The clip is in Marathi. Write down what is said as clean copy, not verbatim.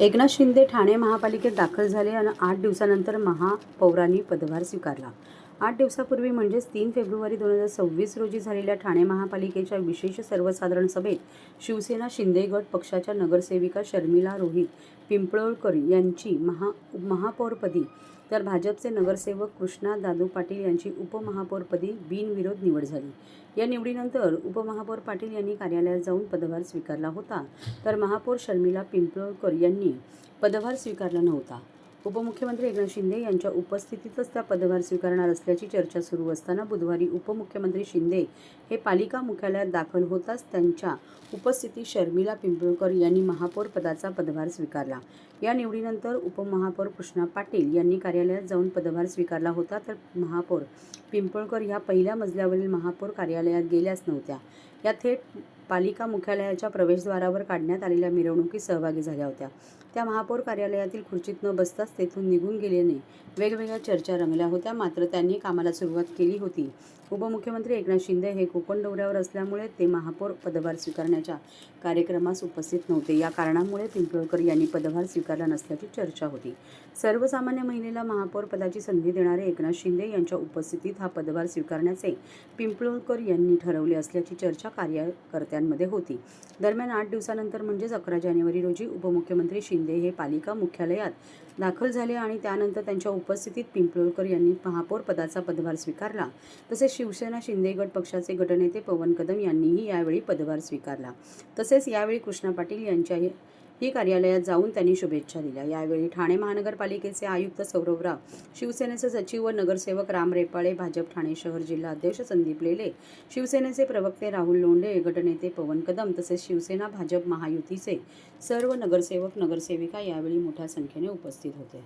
एकनाथ शिंदे ठाणे महापालिकेत दाखल झाले आणि 8 दिवसानंतर महापौरांनी पदभार स्वीकारला. 8 दिवसापूर्वी म्हणजेच 3 फेब्रुवारी 2026 रोजी झालेल्या ठाणे महापालिकेच्या विशेष सर्वसाधारण सभेत शिवसेना शिंदे गट पक्षाच्या नगरसेविका शर्मिला रोहित पिंपळकर यांची महापौरपदी तर भाजपचे नगरसेवक कृष्णा दादू पाटील यांची उपमहापौरपदी बिनविरोध निवड झाली. या निवडीनंतर उपमहापौर पाटील यांनी कार्यालयात जाऊन पदभार स्वीकारला होता, तर महापौर शर्मिला पिंपळकर यांनी पदभार स्वीकारला नव्हता. उपमुख्यमंत्री एकनाथ शिंदे यांच्या उपस्थितीतच त्या पदभार स्वीकारणार असल्याची चर्चा सुरू असताना बुधवारी उपमुख्यमंत्री शिंदे हे पालिका मुख्यालयात दाखल होताच त्यांच्या उपस्थितीत शर्मिला पिंपळकर यांनी महापौर पदाचा पदभार स्वीकारला. या निवडीनंतर उपमहापौर कृष्णा पाटील यांनी कार्यालयात जाऊन पदभार स्वीकारला होता, तर महापौर पिंपळकर ह्या पहिल्या मजल्यावरील महापौर कार्यालयात गेल्याच नव्हत्या. या थेट पालिका मुख्यालयाच्या प्रवेशद्वारावर काढण्यात आलेल्या मिरवणुकीत सहभागी झाल्या होत्या. त्या महापौर कार्यालयातील खुर्चीत न बसताच तेथून निघून गेल्याने वेगवेगळ्या चर्चा रंगल्या होत्या. मात्र त्यांनी कामाला सुरुवात केली होती. उपमुख्यमंत्री एकनाथ शिंदे हे कोकण दौऱ्यावर असल्यामुळे ते महापौर पदभार स्वीकारण्याच्या कार्यक्रमास उपस्थित नव्हते. या कारणामुळे पिंपळकर यांनी पदभार स्वीकारला नसल्याची चर्चा होती. सर्वसामान्य महिलेला महापौर पदाची संधी देणारे एकनाथ शिंदे यांच्या उपस्थितीत हा पदभार स्वीकारण्याचे पिंपळकर यांनी ठरवले असल्याची चर्चा कार्यकर्त्यांमध्ये होती. दरम्यान 8 दिवसानंतर म्हणजेच 11 जानेवारी रोजी उपमुख्यमंत्री शिंदे हे पालिका मुख्यालयात दाखल झाले आणि त्यानंतर त्यांच्या उपस्थितीत पिंपळकर यांनी महापौर पदाचा पदभार स्वीकारला. तसेच शिवसेना शिंदे गट पक्षाचे गटनेते पवन कदम यांनीही यावेळी पदभार स्वीकारला. तसेच यावेळी कृष्णा पाटील यांच्याही कार्यालयात जाऊन त्यांनी शुभेच्छा दिल्या. यावेळी ठाणे महानगरपालिकेचे आयुक्त सौरभ राव, शिवसेनेचे सचिव व नगरसेवक राम रेपाळे, भाजप ठाणे शहर जिल्हा अध्यक्ष संदीप लेले, शिवसेनेचे प्रवक्ते राहुल लोंढे, गटनेते पवन कदम तसेच शिवसेना भाजप महायुतीचे सर्व नगरसेवक नगरसेविका यावेळी मोठ्या संख्येने उपस्थित होते.